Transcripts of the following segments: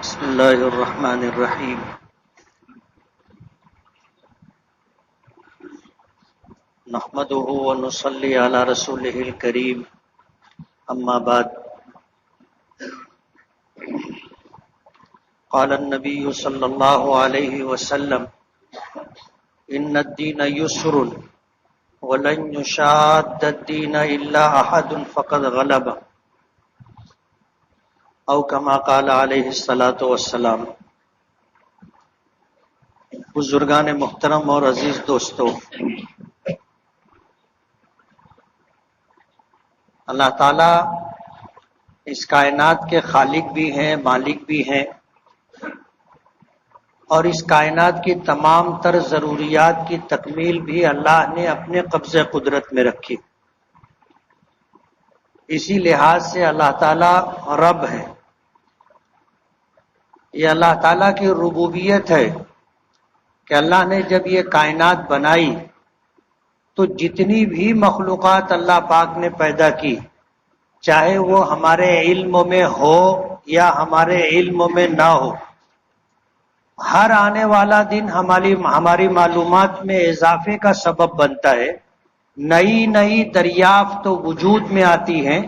بسم اللہ الرحمن الرحیم نحمده ونصلی علی رسولہ الکریم اما بعد قال النبی صلی اللہ علیہ وسلم ان الدین یسر ولن یشاد الدین الا احد فقد غلب او کما قال علیہ الصلاۃ والسلام۔ بزرگان محترم اور عزیز دوستو، اللہ تعالیٰ اس کائنات کے خالق بھی ہیں، مالک بھی ہیں، اور اس کائنات کی تمام تر ضروریات کی تکمیل بھی اللہ نے اپنے قبضہ قدرت میں رکھی۔ اسی لحاظ سے اللہ تعالیٰ رب ہے۔ یہ اللہ تعالیٰ کی ربوبیت ہے کہ اللہ نے جب یہ کائنات بنائی تو جتنی بھی مخلوقات اللہ پاک نے پیدا کی، چاہے وہ ہمارے علم میں ہو یا ہمارے علم میں نہ ہو، ہر آنے والا دن ہماری معلومات میں اضافے کا سبب بنتا ہے۔ نئی نئی دریافت وجود میں آتی ہیں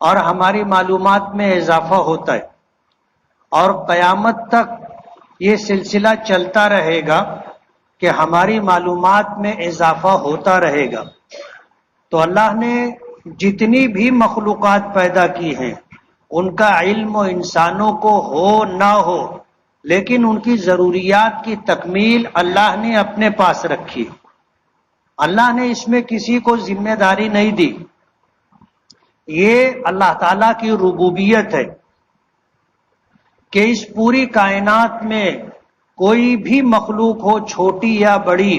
اور ہماری معلومات میں اضافہ ہوتا ہے، اور قیامت تک یہ سلسلہ چلتا رہے گا کہ ہماری معلومات میں اضافہ ہوتا رہے گا۔ تو اللہ نے جتنی بھی مخلوقات پیدا کی ہیں ان کا علم انسانوں کو ہو نہ ہو، لیکن ان کی ضروریات کی تکمیل اللہ نے اپنے پاس رکھی۔ اللہ نے اس میں کسی کو ذمہ داری نہیں دی۔ یہ اللہ تعالیٰ کی ربوبیت ہے کہ اس پوری کائنات میں کوئی بھی مخلوق ہو، چھوٹی یا بڑی،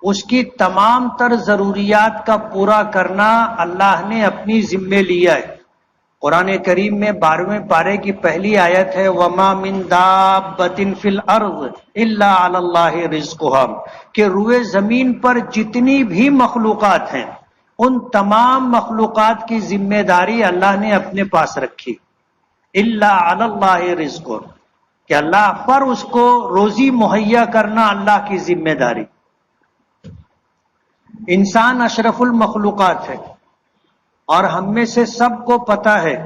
اس کی تمام تر ضروریات کا پورا کرنا اللہ نے اپنی ذمہ لیا ہے۔ قرآن کریم میں 12ویں پارے کی پہلی آیت ہے وَمَا مِن دَابَّةٍ فِي الْأَرْضِ إِلَّا عَلَى اللَّهِ رِزْقُهَا، کہ روئے زمین پر جتنی بھی مخلوقات ہیں ان تمام مخلوقات کی ذمہ داری اللہ نے اپنے پاس رکھی۔ الا علی اللہ رزق، کہ اللہ پر اس کو روزی مہیا کرنا اللہ کی ذمہ داری۔ انسان اشرف المخلوقات ہے، اور ہم میں سے سب کو پتا ہے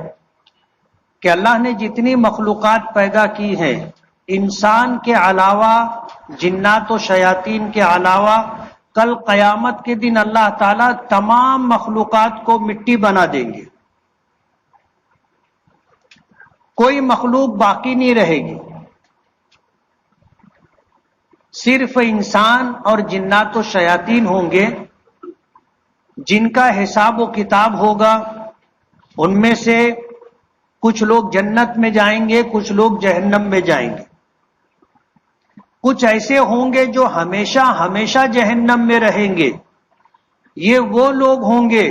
کہ اللہ نے جتنی مخلوقات پیدا کی ہیں، انسان کے علاوہ، جنات و شیاطین کے علاوہ، کل قیامت کے دن اللہ تعالیٰ تمام مخلوقات کو مٹی بنا دیں گے۔ کوئی مخلوق باقی نہیں رہے گی، صرف انسان اور جنات و شیاطین ہوں گے جن کا حساب و کتاب ہوگا۔ ان میں سے کچھ لوگ جنت میں جائیں گے، کچھ لوگ جہنم میں جائیں گے، کچھ ایسے ہوں گے جو ہمیشہ ہمیشہ جہنم میں رہیں گے۔ یہ وہ لوگ ہوں گے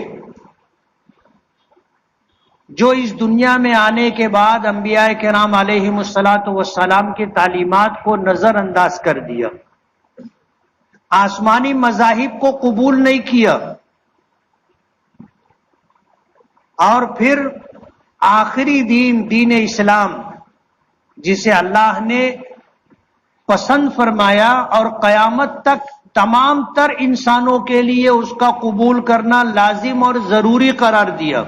جو اس دنیا میں آنے کے بعد انبیاء کرام علیہم الصلاۃ والسلام کی تعلیمات کو نظر انداز کر دیا، آسمانی مذاہب کو قبول نہیں کیا، اور پھر آخری دین اسلام جسے اللہ نے پسند فرمایا اور قیامت تک تمام تر انسانوں کے لیے اس کا قبول کرنا لازم اور ضروری قرار دیا۔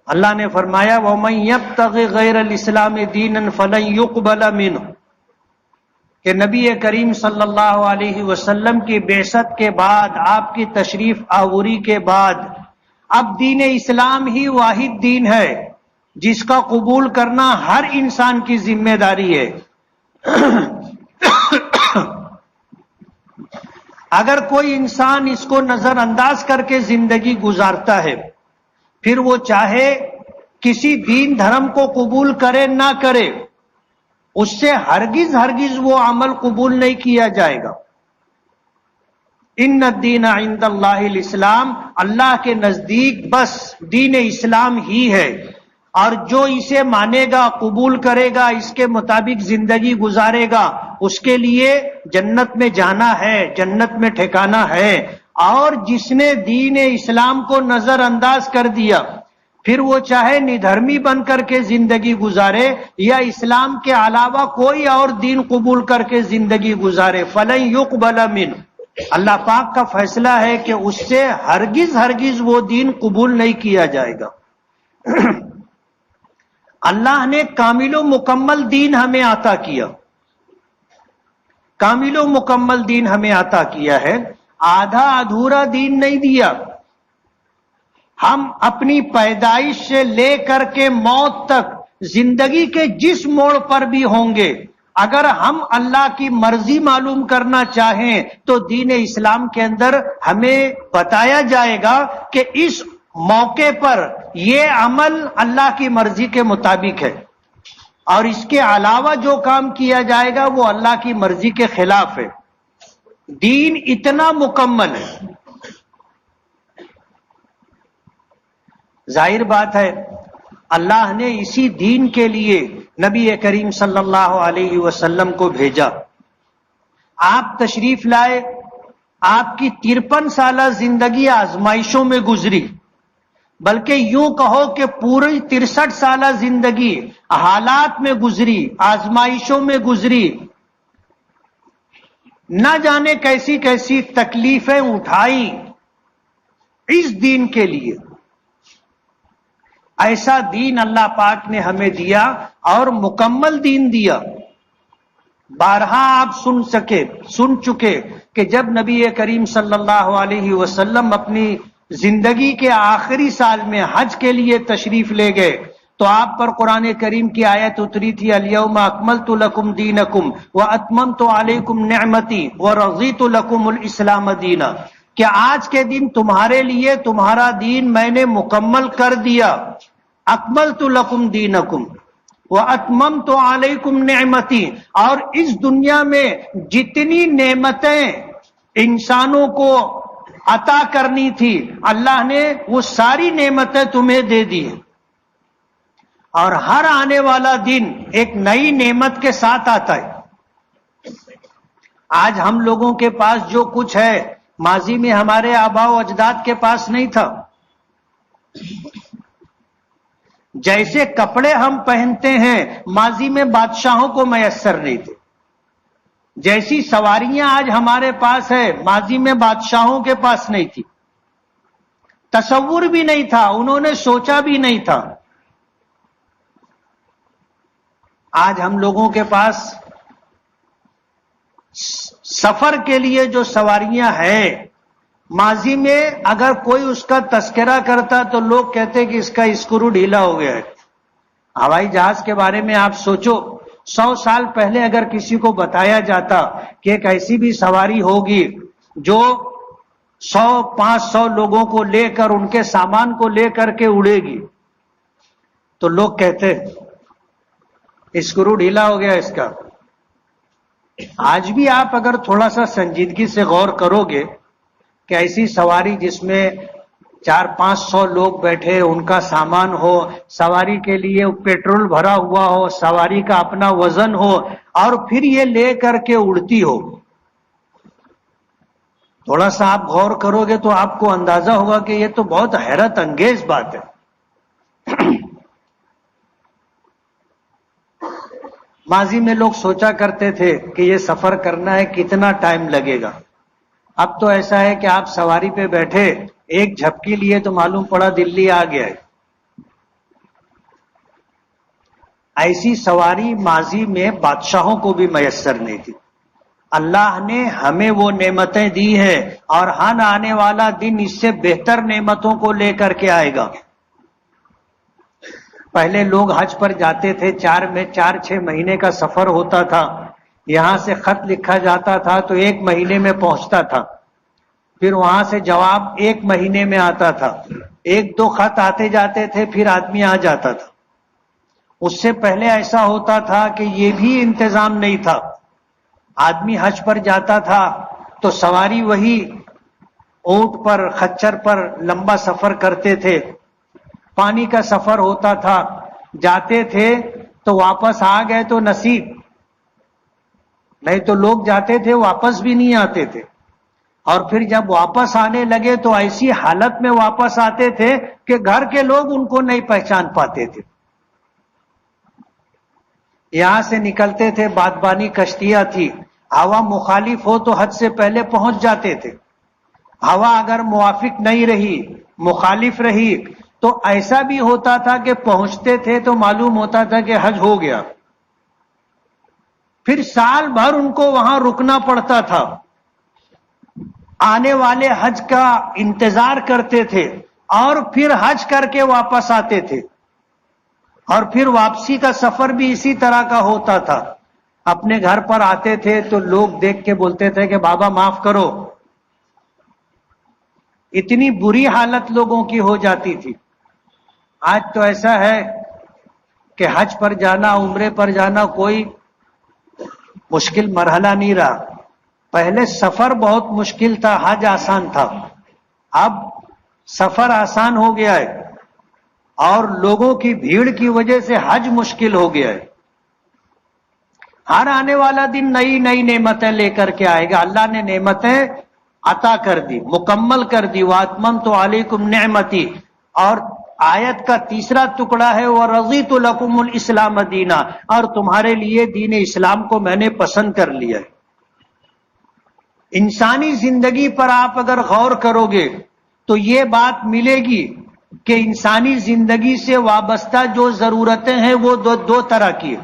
اللہ نے فرمایا وَمَن يَبْتَغِ غَيْرَ الْإِسْلَامِ دِينًا فَلَن يُقْبَلَ مِنْهُ، کہ نبی کریم صلی اللہ علیہ وسلم کی بعثت کے بعد، آپ کی تشریف آوری کے بعد، اب دین اسلام ہی واحد دین ہے جس کا قبول کرنا ہر انسان کی ذمہ داری ہے۔ اگر کوئی انسان اس کو نظر انداز کر کے زندگی گزارتا ہے، پھر وہ چاہے کسی دین دھرم کو قبول کرے نہ کرے، اس سے ہرگز وہ عمل قبول نہیں کیا جائے گا۔ ان الدین عند اللہ الاسلام، اللہ کے نزدیک بس دین اسلام ہی ہے، اور جو اسے مانے گا، قبول کرے گا، اس کے مطابق زندگی گزارے گا، اس کے لیے جنت میں جانا ہے، جنت میں ٹھکانا ہے۔ اور جس نے دین اسلام کو نظر انداز کر دیا، پھر وہ چاہے ندھرمی بن کر کے زندگی گزارے یا اسلام کے علاوہ کوئی اور دین قبول کر کے زندگی گزارے، فلن یقبل منہ، اللہ پاک کا فیصلہ ہے کہ اس سے ہرگز ہرگز وہ دین قبول نہیں کیا جائے گا۔ اللہ نے کامل و مکمل دین ہمیں عطا کیا، کامل و مکمل دین ہمیں عطا کیا ہے، آدھا ادھورا دین نہیں دیا۔ ہم اپنی پیدائش سے لے کر کے موت تک زندگی کے جس موڑ پر بھی ہوں گے، اگر ہم اللہ کی مرضی معلوم کرنا چاہیں تو دین اسلام کے اندر ہمیں بتایا جائے گا کہ اس موقع پر یہ عمل اللہ کی مرضی کے مطابق ہے، اور اس کے علاوہ جو کام کیا جائے گا وہ اللہ کی مرضی کے خلاف ہے۔ دین اتنا مکمل ہے۔ ظاہر بات ہے اللہ نے اسی دین کے لیے نبی کریم صلی اللہ علیہ وسلم کو بھیجا۔ آپ تشریف لائے، آپ کی 53 سالہ زندگی آزمائشوں میں گزری، بلکہ یوں کہو کہ پوری 63 سالہ زندگی حالات میں گزری، آزمائشوں میں گزری، نہ جانے کیسی کیسی تکلیفیں اٹھائیں اس دین کے لیے۔ ایسا دین اللہ پاک نے ہمیں دیا اور مکمل دین دیا۔ بارہا آپ سن چکے کہ جب نبی کریم صلی اللہ علیہ وسلم اپنی زندگی کے آخری سال میں حج کے لیے تشریف لے گئے تو آپ پر قرآن کریم کی آیت اتری تھی، الیوم اکملت لکم دینکم واتممت علیکم نعمتی ورضیت لکم الاسلام دینا، کہ آج کے دن تمہارے لیے تمہارا دین میں نے مکمل کر دیا، اکملت لکم دینکم واتممت علیکم نعمتی، اور اس دنیا میں جتنی نعمتیں انسانوں کو عطا کرنی تھی اللہ نے وہ ساری نعمتیں تمہیں دے دی ہیں، اور ہر آنے والا دن ایک نئی نعمت کے ساتھ آتا ہے۔ آج ہم لوگوں کے پاس جو کچھ ہے ماضی میں ہمارے آباء و اجداد کے پاس نہیں تھا۔ جیسے کپڑے ہم پہنتے ہیں ماضی میں بادشاہوں کو میسر نہیں تھے، جیسی سواریاں آج ہمارے پاس ہے ماضی میں بادشاہوں کے پاس نہیں تھی، تصور بھی نہیں تھا، انہوں نے سوچا بھی نہیں تھا۔ آج ہم لوگوں کے پاس سفر کے لیے جو سواریاں ہیں، ماضی میں اگر کوئی اس کا تذکرہ کرتا تو لوگ کہتے کہ اس کا اسکرو ڈھیلا ہو گیا ہے۔ ہوائی جہاز کے بارے میں آپ سوچو، 100 سال پہلے اگر کسی کو بتایا جاتا کہ ایک ایسی بھی سواری ہوگی جو 100-500 لوگوں کو لے کر ان کے سامان کو لے کر کے اڑے گی تو لوگ کہتے اسکرو ڈھیلا ہو گیا اس کا۔ آج بھی آپ اگر تھوڑا سا سنجیدگی سے غور کرو گے کہ ایسی سواری جس میں 400-500 لوگ بیٹھے، ان کا سامان ہو، سواری کے لیے پیٹرول بھرا ہوا ہو، سواری کا اپنا وزن ہو، اور پھر یہ لے کر کے اڑتی ہو، تھوڑا سا آپ غور کرو گے تو آپ کو اندازہ ہوگا کہ یہ تو بہت حیرت انگیز بات ہے۔ ماضی میں لوگ سوچا کرتے تھے کہ یہ سفر کرنا ہے کتنا ٹائم لگے گا، اب تو ایسا ہے کہ آپ سواری پہ بیٹھے ایک جھپکی لیے تو معلوم پڑا دلی آ گیا ہے۔ ایسی سواری ماضی میں بادشاہوں کو بھی میسر نہیں تھی۔ اللہ نے ہمیں وہ نعمتیں دی ہیں اور ہر آنے والا دن اس سے بہتر نعمتوں کو لے کر کے آئے گا۔ پہلے لوگ حج پر جاتے تھے، 4-6 مہینے کا سفر ہوتا تھا، یہاں سے خط لکھا جاتا تھا تو 1 مہینے میں پہنچتا تھا، پھر وہاں سے جواب 1 مہینے میں آتا تھا، 1-2 خط آتے جاتے تھے، پھر آدمی آ جاتا تھا۔ اس سے پہلے ایسا ہوتا تھا کہ یہ بھی انتظام نہیں تھا، آدمی حج پر جاتا تھا تو سواری وہی اونٹ پر، خچر پر لمبا سفر کرتے تھے، پانی کا سفر ہوتا تھا، جاتے تھے تو واپس آ گئے تو نصیب، نہیں تو لوگ جاتے تھے واپس بھی نہیں آتے تھے۔ اور پھر جب واپس آنے لگے تو ایسی حالت میں واپس آتے تھے کہ گھر کے لوگ ان کو نہیں پہچان پاتے تھے. یہاں سے نکلتے تھے، بادبانی کشتیاں تھی، ہوا مخالف ہو تو حد سے پہلے پہنچ جاتے تھے. ہوا اگر موافق نہیں رہی، مخالف رہی، تو ایسا بھی ہوتا تھا کہ پہنچتے تھے تو معلوم ہوتا تھا کہ حج ہو گیا. پھر سال بھر ان کو وہاں رکنا پڑتا تھا، آنے والے حج کا انتظار کرتے تھے اور پھر حج کر کے واپس آتے تھے. اور پھر واپسی کا سفر بھی اسی طرح کا ہوتا تھا. اپنے گھر پر آتے تھے تو لوگ دیکھ کے بولتے تھے کہ بابا معاف کرو. اتنی بری حالت لوگوں کی ہو جاتی تھی. آج تو ایسا ہے کہ حج پر جانا، عمرے پر جانا کوئی مشکل مرحلہ نہیں رہا. پہلے سفر بہت مشکل تھا، حج آسان تھا. اب سفر آسان ہو گیا ہے اور لوگوں کی بھیڑ کی وجہ سے حج مشکل ہو گیا ہے. ہر آنے والا دن نئی نئی نعمتیں لے کر کے آئے گا. اللہ نے نعمتیں عطا کر دی، مکمل کر دی. وَأَتْمَمْتُ عَلَيْكُمْ نِعْمَتِي، اور آیت کا تیسرا ٹکڑا ہے وَرَضِيتُ لَكُمُ الْإِسْلَامَ دِينًا، اور تمہارے لیے دین اسلام کو میں نے پسند کر لیا ہے. انسانی زندگی پر آپ اگر غور کرو گے تو یہ بات ملے گی کہ انسانی زندگی سے وابستہ جو ضرورتیں ہیں وہ دو طرح کی ہیں.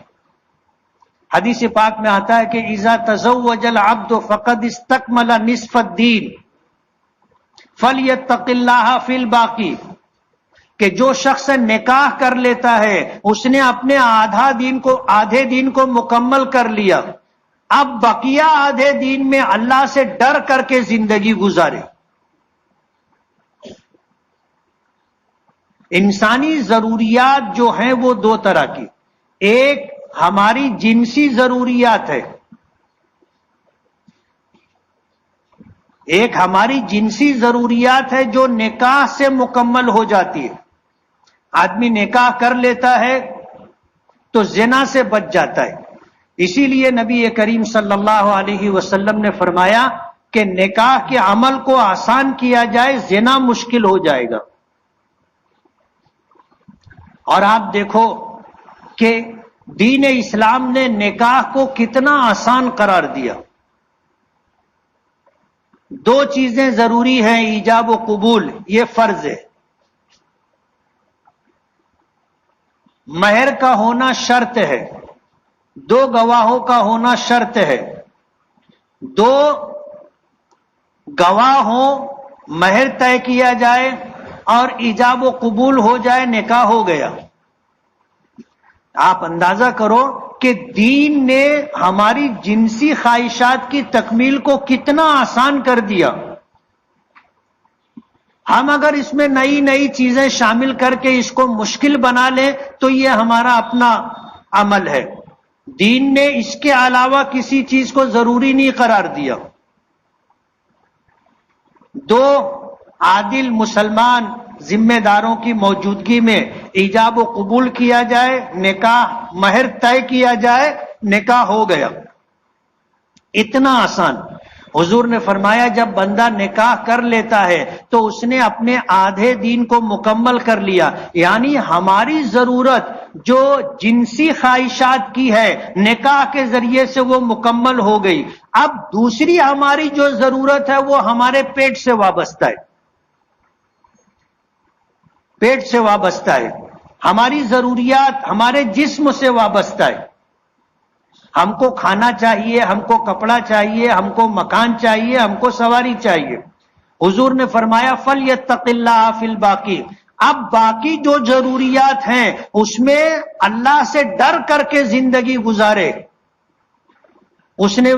حدیث پاک میں آتا ہے کہ اذا تزوج العبد فقد استکمل نصف الدین فلیتق اللہ فی الباقی، کہ جو شخص نکاح کر لیتا ہے اس نے اپنے آدھے دین کو مکمل کر لیا. اب بقیہ آدھے دین میں اللہ سے ڈر کر کے زندگی گزارے. انسانی ضروریات جو ہیں وہ دو طرح کی. ایک ہماری جنسی ضروریات ہے، ایک ہماری جنسی ضروریات ہے جو نکاح سے مکمل ہو جاتی ہے. آدمی نکاح کر لیتا ہے تو زنا سے بچ جاتا ہے. اسی لیے نبی کریم صلی اللہ علیہ وسلم نے فرمایا کہ نکاح کے عمل کو آسان کیا جائے، زنا مشکل ہو جائے گا. اور آپ دیکھو کہ دین اسلام نے نکاح کو کتنا آسان قرار دیا. دو چیزیں ضروری ہیں، ایجاب و قبول، یہ فرض ہے. مہر کا ہونا شرط ہے، دو گواہوں کا ہونا شرط ہے. دو گواہ ہوں، مہر طے کیا جائے اور ایجاب و قبول ہو جائے، نکاح ہو گیا. آپ اندازہ کرو کہ دین نے ہماری جنسی خواہشات کی تکمیل کو کتنا آسان کر دیا. ہم اگر اس میں نئی نئی چیزیں شامل کر کے اس کو مشکل بنا لیں تو یہ ہمارا اپنا عمل ہے. دین نے اس کے علاوہ کسی چیز کو ضروری نہیں قرار دیا. دو عادل مسلمان ذمہ داروں کی موجودگی میں ایجاب و قبول کیا جائے، نکاح مہر طے کیا جائے، نکاح ہو گیا. اتنا آسان. حضور نے فرمایا جب بندہ نکاح کر لیتا ہے تو اس نے اپنے آدھے دین کو مکمل کر لیا. یعنی ہماری ضرورت جو جنسی خواہشات کی ہے نکاح کے ذریعے سے وہ مکمل ہو گئی. اب دوسری ہماری جو ضرورت ہے وہ ہمارے پیٹ سے وابستہ ہے، پیٹ سے وابستہ ہے. ہماری ضروریات ہمارے جسم سے وابستہ ہے. ہم کو کھانا چاہیے، ہم کو کپڑا چاہیے، ہم کو مکان چاہیے، ہم کو سواری چاہیے. حضور نے فرمایا فَلْيَتَّقِ اللَّهَ فِي الْبَاقِي. اب باقی جو ضروریات ہیں اس میں اللہ سے ڈر کر کے زندگی گزارے. اس نے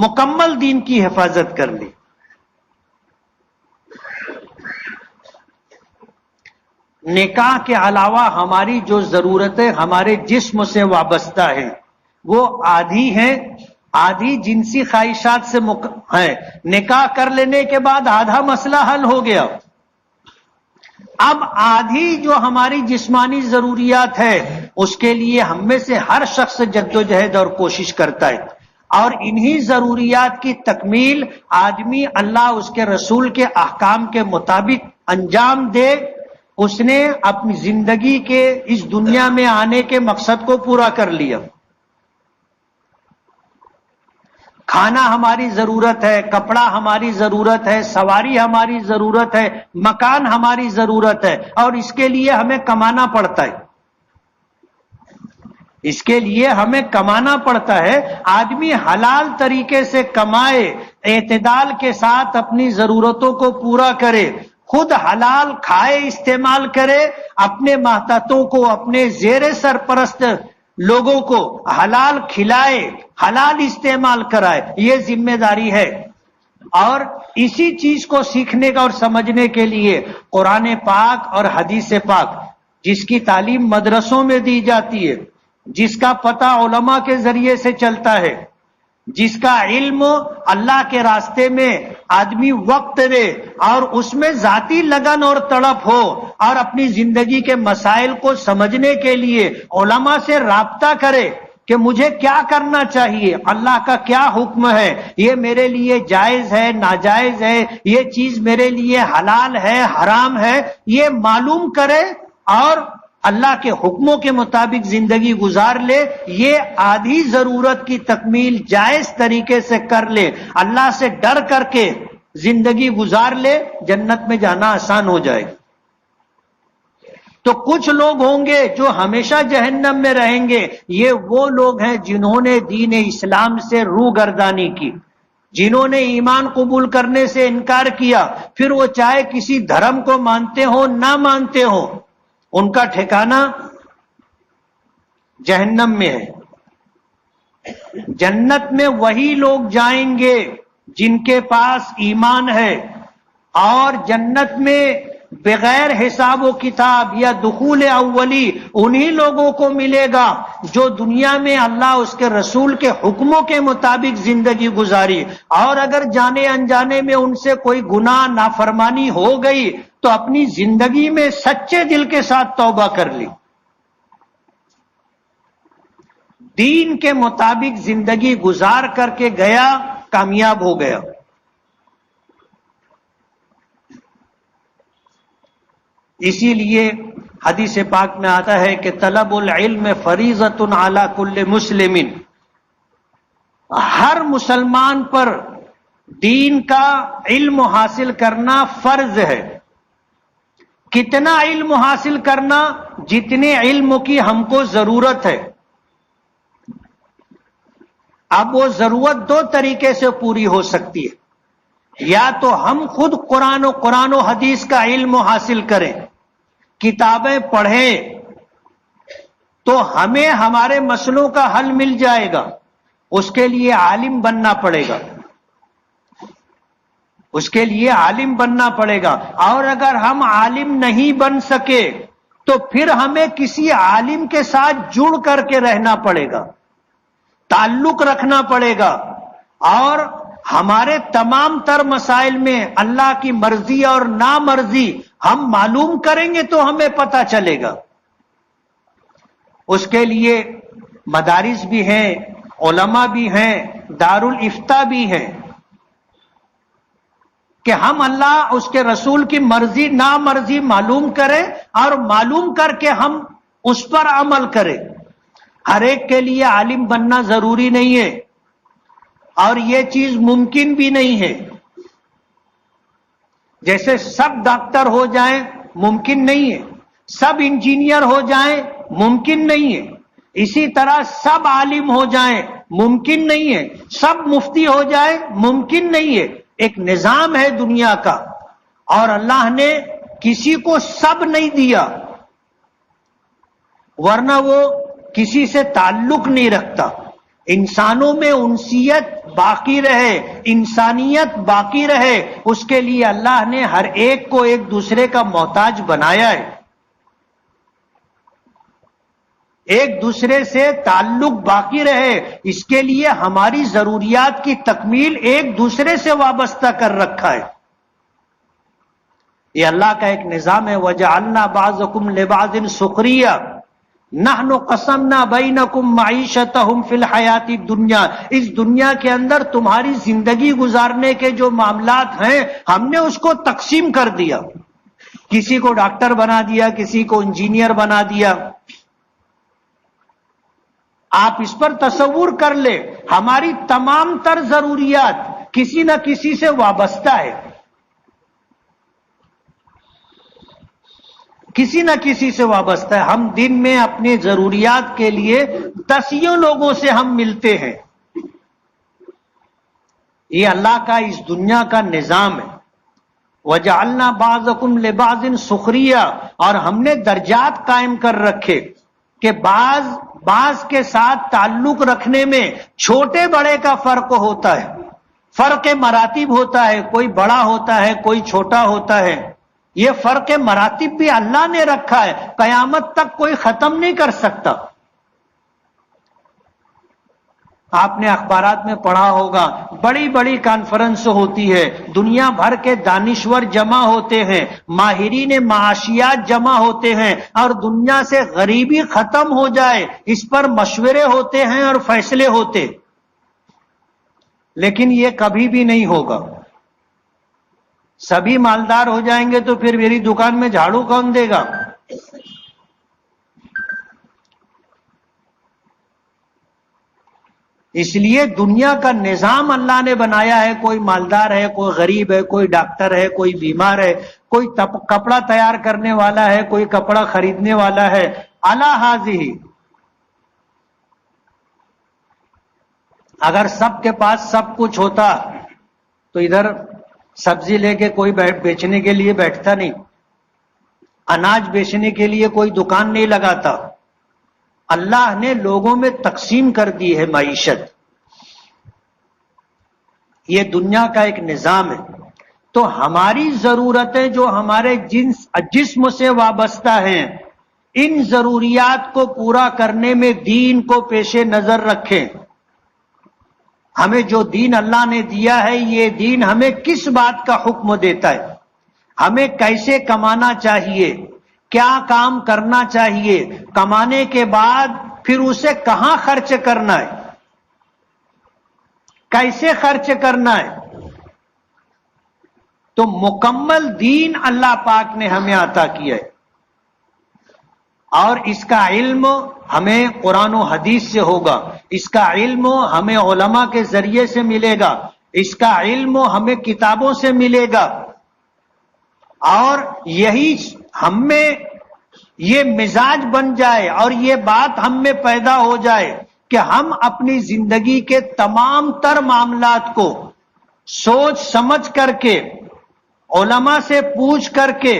مکمل دین کی حفاظت کر لی. نکاح کے علاوہ ہماری جو ضرورتیں ہمارے جسم سے وابستہ ہیں وہ آدھی ہیں، آدھی جنسی خواہشات سے ہیں. نکاح کر لینے کے بعد آدھا مسئلہ حل ہو گیا. اب آدھی جو ہماری جسمانی ضروریات ہے اس کے لیے ہم میں سے ہر شخص جدوجہد اور کوشش کرتا ہے. اور انہی ضروریات کی تکمیل آدمی اللہ اس کے رسول کے احکام کے مطابق انجام دے، اس نے اپنی زندگی کے اس دنیا میں آنے کے مقصد کو پورا کر لیا۔ کھانا ہماری ضرورت ہے، کپڑا ہماری ضرورت ہے، سواری ہماری ضرورت ہے، مکان ہماری ضرورت ہے، اور اس کے لیے ہمیں کمانا پڑتا ہے، اس کے لیے ہمیں کمانا پڑتا ہے۔ آدمی حلال طریقے سے کمائے، اعتدال کے ساتھ اپنی ضرورتوں کو پورا کرے، خود حلال کھائے، استعمال کرے، اپنے ماتحتوں کو، اپنے زیر سرپرست لوگوں کو حلال کھلائے، حلال استعمال کرائے، یہ ذمہ داری ہے۔ اور اسی چیز کو سیکھنے کا اور سمجھنے کے لیے قرآن پاک اور حدیث پاک، جس کی تعلیم مدرسوں میں دی جاتی ہے، جس کا پتہ علماء کے ذریعے سے چلتا ہے، جس کا علم اللہ کے راستے میں آدمی وقت دے اور اس میں ذاتی لگن اور تڑپ ہو، اور اپنی زندگی کے مسائل کو سمجھنے کے لیے علماء سے رابطہ کرے کہ مجھے کیا کرنا چاہیے، اللہ کا کیا حکم ہے، یہ میرے لیے جائز ہے، ناجائز ہے، یہ چیز میرے لیے حلال ہے، حرام ہے، یہ معلوم کرے اور اللہ کے حکموں کے مطابق زندگی گزار لے، یہ آدھی ضرورت کی تکمیل جائز طریقے سے کر لے، اللہ سے ڈر کر کے زندگی گزار لے، جنت میں جانا آسان ہو جائے۔ تو کچھ لوگ ہوں گے جو ہمیشہ جہنم میں رہیں گے، یہ وہ لوگ ہیں جنہوں نے دین اسلام سے روگردانی کی، جنہوں نے ایمان قبول کرنے سے انکار کیا، پھر وہ چاہے کسی دھرم کو مانتے ہوں نہ مانتے ہوں، ان کا ٹھکانہ جہنم میں ہے۔ جنت میں وہی لوگ جائیں گے جن کے پاس ایمان ہے، اور جنت میں بغیر حساب و کتاب یا دخول اولی انہی لوگوں کو ملے گا جو دنیا میں اللہ اس کے رسول کے حکموں کے مطابق زندگی گزاری، اور اگر جانے انجانے میں ان سے کوئی گناہ نافرمانی ہو گئی تو اپنی زندگی میں سچے دل کے ساتھ توبہ کر لی، دین کے مطابق زندگی گزار کر کے گیا، کامیاب ہو گیا۔ اسی لیے حدیث پاک میں آتا ہے کہ طلب العلم فریضۃ علی کل مسلم، ہر مسلمان پر دین کا علم حاصل کرنا فرض ہے۔ کتنا علم حاصل کرنا؟ جتنے علم کی ہم کو ضرورت ہے۔ اب وہ ضرورت دو طریقے سے پوری ہو سکتی ہے، یا تو ہم خود قرآن و حدیث کا علم حاصل کریں، کتابیں پڑھیں، تو ہمیں ہمارے مسئلوں کا حل مل جائے گا۔ اس کے لیے عالم بننا پڑے گا، اس کے لیے عالم بننا پڑے گا۔ اور اگر ہم عالم نہیں بن سکے تو پھر ہمیں کسی عالم کے ساتھ جڑ کر کے رہنا پڑے گا، تعلق رکھنا پڑے گا، اور ہمارے تمام تر مسائل میں اللہ کی مرضی اور نامرضی ہم معلوم کریں گے تو ہمیں پتہ چلے گا۔ اس کے لیے مدارس بھی ہیں، علماء بھی ہیں، دارالافتاء بھی ہیں، کہ ہم اللہ اس کے رسول کی مرضی نامرضی معلوم کریں، اور معلوم کر کے ہم اس پر عمل کریں۔ ہر ایک کے لیے عالم بننا ضروری نہیں ہے، اور یہ چیز ممکن بھی نہیں ہے۔ جیسے سب ڈاکٹر ہو جائیں ممکن نہیں ہے، سب انجینئر ہو جائیں ممکن نہیں ہے، اسی طرح سب عالم ہو جائیں ممکن نہیں ہے، سب مفتی ہو جائیں ممکن نہیں ہے۔ ایک نظام ہے دنیا کا، اور اللہ نے کسی کو سب نہیں دیا، ورنہ وہ کسی سے تعلق نہیں رکھتا۔ انسانوں میں انسیت باقی رہے، انسانیت باقی رہے، اس کے لیے اللہ نے ہر ایک کو ایک دوسرے کا محتاج بنایا ہے۔ ایک دوسرے سے تعلق باقی رہے، اس کے لیے ہماری ضروریات کی تکمیل ایک دوسرے سے وابستہ کر رکھا ہے۔ یہ اللہ کا ایک نظام ہے، وَجَعَلْنَا بَعْضَكُمْ لِبَعْضٍ سُخْرِيًّا، نحن قسمنا بینکم معیشتہم فی الحیات الدنیا، اس دنیا کے اندر تمہاری زندگی گزارنے کے جو معاملات ہیں ہم نے اس کو تقسیم کر دیا، کسی کو ڈاکٹر بنا دیا، کسی کو انجینئر بنا دیا۔ آپ اس پر تصور کر لیں، ہماری تمام تر ضروریات کسی نہ کسی سے وابستہ ہے، کسی نہ کسی سے وابستہ ہے۔ ہم دن میں اپنی ضروریات کے لیے 10 لوگوں سے ہم ملتے ہیں۔ یہ اللہ کا اس دنیا کا نظام ہے۔ وَجَعَلْنَا بَعْضَكُمْ لِبَعْضٍ سُخْرِيًّا، اور ہم نے درجات قائم کر رکھے کہ بعض کے ساتھ تعلق رکھنے میں چھوٹے بڑے کا فرق ہوتا ہے، فرق مراتب ہوتا ہے، کوئی بڑا ہوتا ہے کوئی چھوٹا ہوتا ہے۔ یہ فرق مراتب بھی اللہ نے رکھا ہے، قیامت تک کوئی ختم نہیں کر سکتا۔ آپ نے اخبارات میں پڑھا ہوگا، بڑی بڑی کانفرنس ہوتی ہے، دنیا بھر کے دانشور جمع ہوتے ہیں، ماہرین معاشیات جمع ہوتے ہیں، اور دنیا سے غریبی ختم ہو جائے اس پر مشورے ہوتے ہیں اور فیصلے ہوتے، لیکن یہ کبھی بھی نہیں ہوگا۔ سبھی مالدار ہو جائیں گے تو پھر میری دکان میں جھاڑو کون دے گا؟ اس لیے دنیا کا نظام اللہ نے بنایا ہے، کوئی مالدار ہے، کوئی غریب ہے، کوئی ڈاکٹر ہے، کوئی بیمار ہے، کوئی کپڑا تیار کرنے والا ہے، کوئی کپڑا خریدنے والا ہے۔ الا ھذہ، اگر سب کے پاس سب کچھ ہوتا تو ادھر سبزی لے کے کوئی بیچنے کے لیے بیٹھتا نہیں، اناج بیچنے کے لیے کوئی دکان نہیں لگاتا۔ اللہ نے لوگوں میں تقسیم کر دی ہے معیشت، یہ دنیا کا ایک نظام ہے۔ تو ہماری ضرورتیں جو ہمارے جسم سے وابستہ ہیں، ان ضروریات کو پورا کرنے میں دین کو پیش نظر رکھیں۔ ہمیں جو دین اللہ نے دیا ہے، یہ دین ہمیں کس بات کا حکم دیتا ہے، ہمیں کیسے کمانا چاہیے، کیا کام کرنا چاہیے، کمانے کے بعد پھر اسے کہاں خرچ کرنا ہے، کیسے خرچ کرنا ہے۔ تو مکمل دین اللہ پاک نے ہمیں عطا کیا ہے، اور اس کا علم ہمیں قرآن و حدیث سے ہوگا، اس کا علم ہمیں علماء کے ذریعے سے ملے گا، اس کا علم ہمیں کتابوں سے ملے گا، اور یہی ہم میں یہ مزاج بن جائے اور یہ بات ہم میں پیدا ہو جائے کہ ہم اپنی زندگی کے تمام تر معاملات کو سوچ سمجھ کر کے، علماء سے پوچھ کر کے،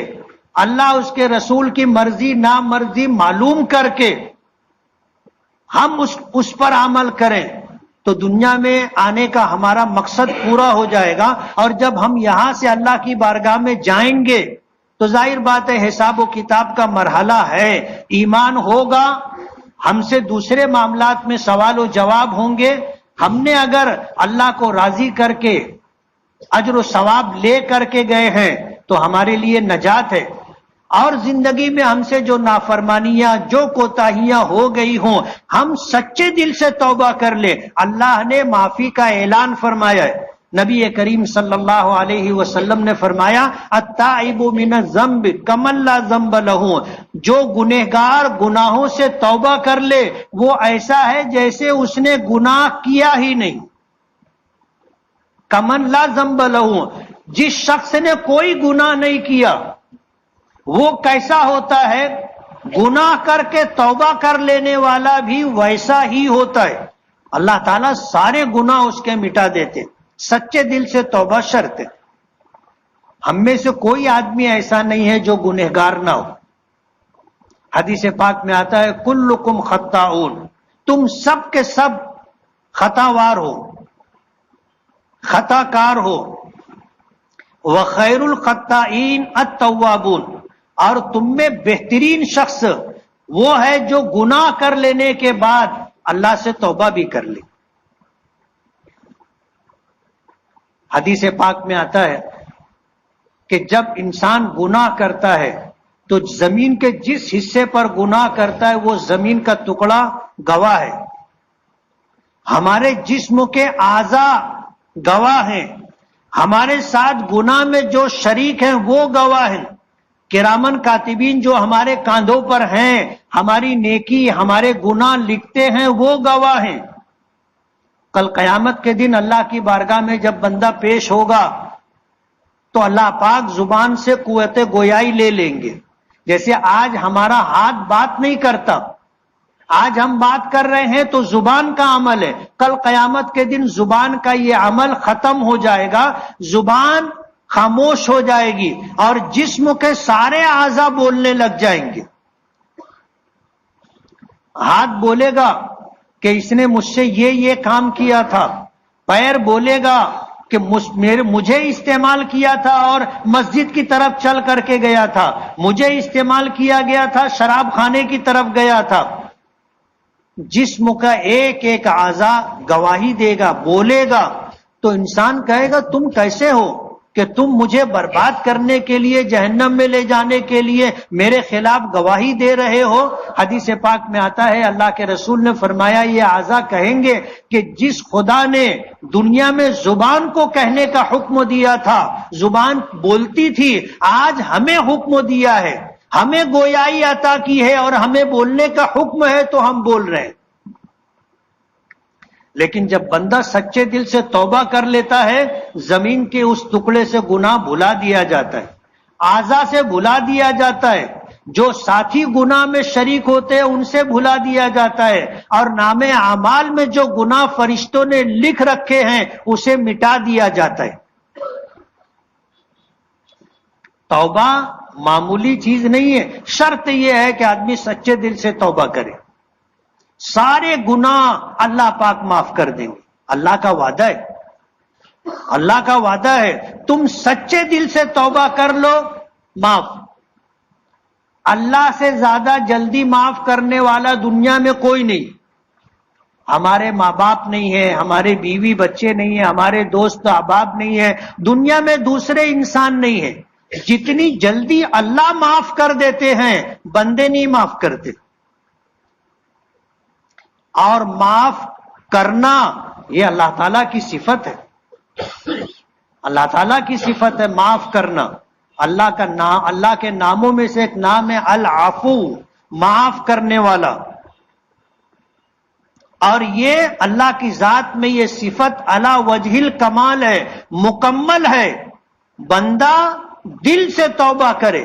اللہ اس کے رسول کی مرضی نامرضی معلوم کر کے ہم اس پر عمل کریں، تو دنیا میں آنے کا ہمارا مقصد پورا ہو جائے گا۔ اور جب ہم یہاں سے اللہ کی بارگاہ میں جائیں گے تو ظاہر بات ہے حساب و کتاب کا مرحلہ ہے، ایمان ہوگا، ہم سے دوسرے معاملات میں سوال و جواب ہوں گے۔ ہم نے اگر اللہ کو راضی کر کے اجر و ثواب لے کر کے گئے ہیں تو ہمارے لیے نجات ہے، اور زندگی میں ہم سے جو نافرمانیاں، جو کوتاہیاں ہو گئی ہوں، ہم سچے دل سے توبہ کر لیں۔ اللہ نے معافی کا اعلان فرمایا ہے، نبی کریم صلی اللہ علیہ وسلم نے فرمایا التائب من الذنب کمن لا ذنب لہ، جو گنہگار گناہوں سے توبہ کر لے وہ ایسا ہے جیسے اس نے گناہ کیا ہی نہیں۔ کمن لا ذنب لہ، جس شخص نے کوئی گناہ نہیں کیا وہ کیسا ہوتا ہے؟ گناہ کر کے توبہ کر لینے والا بھی ویسا ہی ہوتا ہے، اللہ تعالیٰ سارے گناہ اس کے مٹا دیتے، سچے دل سے توبہ شرط ہے۔ ہم میں سے کوئی آدمی ایسا نہیں ہے جو گنہگار نہ ہو۔ حدیث پاک میں آتا ہے کلکم خطاؤن، تم سب کے سب خطاوار ہو، خطا کار ہو، وخیر الخطائین التوابون، اور تم میں بہترین شخص وہ ہے جو گناہ کر لینے کے بعد اللہ سے توبہ بھی کر لے۔ حدیث پاک میں آتا ہے کہ جب انسان گناہ کرتا ہے تو زمین کے جس حصے پر گناہ کرتا ہے وہ زمین کا ٹکڑا گواہ ہے، ہمارے جسم کے اعضاء گواہ ہیں، ہمارے ساتھ گناہ میں جو شریک ہیں وہ گواہ ہیں، کرامن کاتبین جو ہمارے کاندھوں پر ہیں، ہماری نیکی ہمارے گناہ لکھتے ہیں وہ گواہ ہیں۔ کل قیامت کے دن اللہ کی بارگاہ میں جب بندہ پیش ہوگا تو اللہ پاک زبان سے قوت گویائی لے لیں گے، جیسے آج ہمارا ہاتھ بات نہیں کرتا، آج ہم بات کر رہے ہیں تو زبان کا عمل ہے، کل قیامت کے دن زبان کا یہ عمل ختم ہو جائے گا، زبان خاموش ہو جائے گی اور جسم کے سارے اعضاء بولنے لگ جائیں گے۔ ہاتھ بولے گا کہ اس نے مجھ سے یہ کام کیا تھا، پیر بولے گا کہ مجھے استعمال کیا تھا اور مسجد کی طرف چل کر کے گیا تھا، مجھے استعمال کیا گیا تھا شراب خانے کی طرف گیا تھا۔ جسم کا ایک ایک اعضاء گواہی دے گا، بولے گا، تو انسان کہے گا تم کیسے ہو کہ تم مجھے برباد کرنے کے لیے، جہنم میں لے جانے کے لیے میرے خلاف گواہی دے رہے ہو۔ حدیث پاک میں آتا ہے اللہ کے رسول نے فرمایا یہ اعضاء کہیں گے کہ جس خدا نے دنیا میں زبان کو کہنے کا حکم دیا تھا، زبان بولتی تھی، آج ہمیں حکم دیا ہے، ہمیں گویائی عطا کی ہے اور ہمیں بولنے کا حکم ہے تو ہم بول رہے ہیں۔ لیکن جب بندہ سچے دل سے توبہ کر لیتا ہے، زمین کے اس ٹکڑے سے گناہ بھلا دیا جاتا ہے، اعضاء سے بھلا دیا جاتا ہے، جو ساتھی گناہ میں شریک ہوتے ہیں ان سے بھلا دیا جاتا ہے، اور نام اعمال میں جو گناہ فرشتوں نے لکھ رکھے ہیں اسے مٹا دیا جاتا ہے۔ توبہ معمولی چیز نہیں ہے، شرط یہ ہے کہ آدمی سچے دل سے توبہ کرے، سارے گناہ اللہ پاک معاف کر دیں گے، اللہ کا وعدہ ہے، اللہ کا وعدہ ہے، تم سچے دل سے توبہ کر لو معاف۔ اللہ سے زیادہ جلدی معاف کرنے والا دنیا میں کوئی نہیں، ہمارے ماں باپ نہیں ہے، ہمارے بیوی بچے نہیں ہیں، ہمارے دوست احباب نہیں ہیں، دنیا میں دوسرے انسان نہیں ہیں، جتنی جلدی اللہ معاف کر دیتے ہیں بندے نہیں معاف کرتے۔ اور معاف کرنا یہ اللہ تعالیٰ کی صفت ہے، اللہ تعالیٰ کی صفت ہے معاف کرنا۔ اللہ کا نام، اللہ کے ناموں میں سے ایک نام ہے العفو، معاف کرنے والا، اور یہ اللہ کی ذات میں یہ صفت علی وجہ الکمال ہے، مکمل ہے۔ بندہ دل سے توبہ کرے،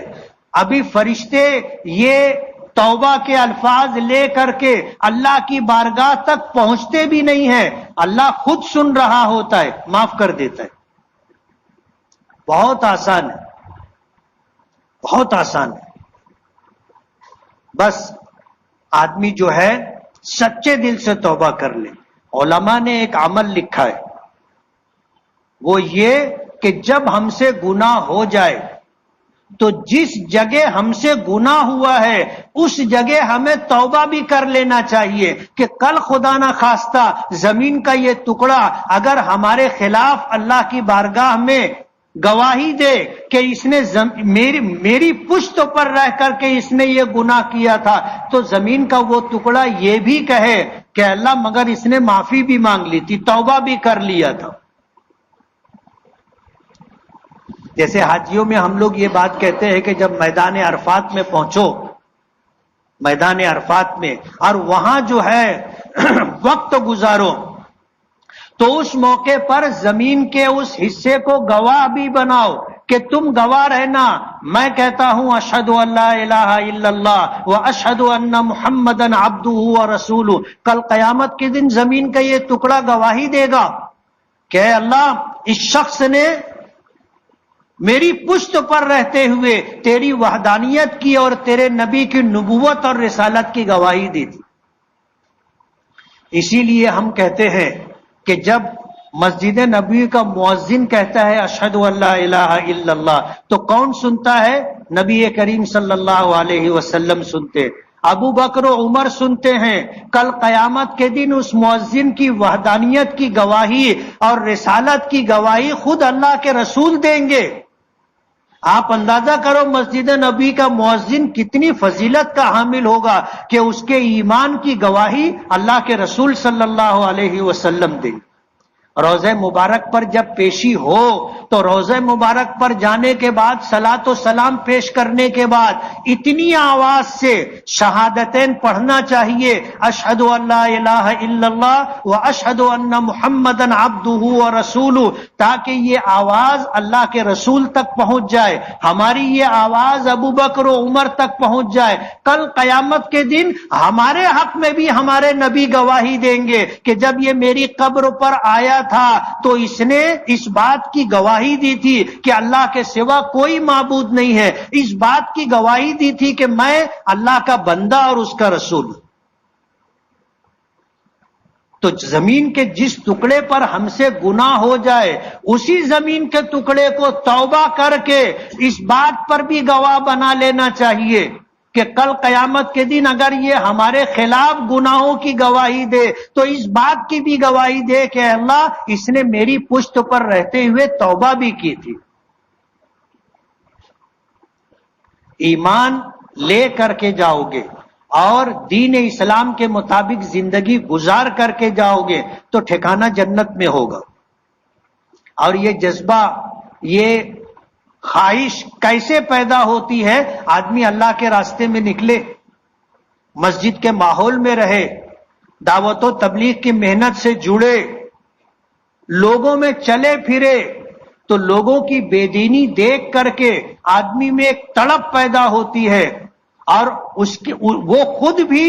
ابھی فرشتے یہ توبہ کے الفاظ لے کر کے اللہ کی بارگاہ تک پہنچتے بھی نہیں ہیں، اللہ خود سن رہا ہوتا ہے، معاف کر دیتا ہے۔ بہت آسان ہے، بہت آسان ہے، بس آدمی جو ہے سچے دل سے توبہ کر لے۔ علماء نے ایک عمل لکھا ہے، وہ یہ کہ جب ہم سے گناہ ہو جائے تو جس جگہ ہم سے گناہ ہوا ہے اس جگہ ہمیں توبہ بھی کر لینا چاہیے کہ کل خدا نہ خواستہ زمین کا یہ ٹکڑا اگر ہمارے خلاف اللہ کی بارگاہ میں گواہی دے کہ اس نے میری پشت پر رہ کر کے اس نے یہ گناہ کیا تھا، تو زمین کا وہ ٹکڑا یہ بھی کہے کہ اللہ مگر اس نے معافی بھی مانگ لی تھی، توبہ بھی کر لیا تھا۔ جیسے حاجیوں میں ہم لوگ یہ بات کہتے ہیں کہ جب میدان عرفات میں پہنچو، میدان عرفات میں، اور وہاں جو ہے وقت گزارو، تو اس موقع پر زمین کے اس حصے کو گواہ بھی بناؤ کہ تم گواہ رہنا، میں کہتا ہوں اشہد ان لا الہ الا اللہ و اشہد ان محمدن عبدہ و رسولہ۔ کل قیامت کے دن زمین کا یہ ٹکڑا گواہی دے گا کہ اے اللہ اس شخص نے میری پشت پر رہتے ہوئے تیری وحدانیت کی اور تیرے نبی کی نبوت اور رسالت کی گواہی دی تھی۔ اسی لیے ہم کہتے ہیں کہ جب مسجد نبوی کا مؤذن کہتا ہے اشہد ان لا الہ الا اللہ، تو کون سنتا ہے؟ نبی کریم صلی اللہ علیہ وسلم سنتے، ابو بکر و عمر سنتے ہیں۔ کل قیامت کے دن اس مؤذن کی وحدانیت کی گواہی اور رسالت کی گواہی خود اللہ کے رسول دیں گے۔ آپ اندازہ کرو مسجد نبی کا مؤذن کتنی فضیلت کا حامل ہوگا کہ اس کے ایمان کی گواہی اللہ کے رسول صلی اللہ علیہ وسلم دیں۔ روضہ مبارک پر جب پیشی ہو تو روضہ مبارک پر جانے کے بعد صلاۃ و سلام پیش کرنے کے بعد اتنی آواز سے شہادتین پڑھنا چاہیے، اشہد ان لا الہ الا اللہ و اشہد ان محمدن عبدہ و رسولہ، تاکہ یہ آواز اللہ کے رسول تک پہنچ جائے، ہماری یہ آواز ابو بکر و عمر تک پہنچ جائے۔ کل قیامت کے دن ہمارے حق میں بھی ہمارے نبی گواہی دیں گے کہ جب یہ میری قبر پر آیا تھا تو اس نے اس بات کی گواہی دی تھی کہ اللہ کے سوا کوئی معبود نہیں ہے، اس بات کی گواہی دی تھی کہ میں اللہ کا بندہ اور اس کا رسول۔ تو زمین کے جس ٹکڑے پر ہم سے گناہ ہو جائے اسی زمین کے ٹکڑے کو توبہ کر کے اس بات پر بھی گواہ بنا لینا چاہیے کہ کل قیامت کے دن اگر یہ ہمارے خلاف گناہوں کی گواہی دے تو اس بات کی بھی گواہی دے کہ اللہ اس نے میری پشت پر رہتے ہوئے توبہ بھی کی تھی۔ ایمان لے کر کے جاؤ گے اور دین اسلام کے مطابق زندگی گزار کر کے جاؤ گے تو ٹھکانہ جنت میں ہوگا۔ اور یہ جذبہ، یہ خواہش کیسے پیدا ہوتی ہے؟ آدمی اللہ کے راستے میں نکلے، مسجد کے ماحول میں رہے، دعوت و تبلیغ کی محنت سے جڑے، لوگوں میں چلے پھرے تو لوگوں کی بے دینی دیکھ کر کے آدمی میں ایک تڑپ پیدا ہوتی ہے اور وہ خود بھی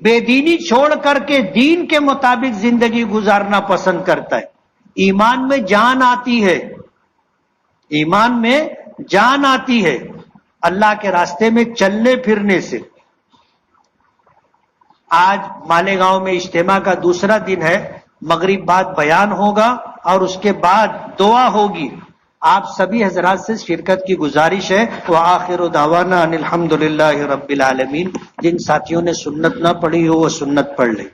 بے دینی چھوڑ کر کے دین کے مطابق زندگی گزارنا پسند کرتا ہے۔ ایمان میں جان آتی ہے، ایمان میں جان آتی ہے اللہ کے راستے میں چلنے پھرنے سے۔ آج مالیگاؤں میں اجتماع کا دوسرا دن ہے، مغرب بعد بیان ہوگا اور اس کے بعد دعا ہوگی۔ آپ سبھی حضرات سے شرکت کی گزارش ہے۔ وآخر دعوانا ان الحمدللہ رب العالمین۔ جن ساتھیوں نے سنت نہ پڑھی ہو وہ سنت پڑھ لیں۔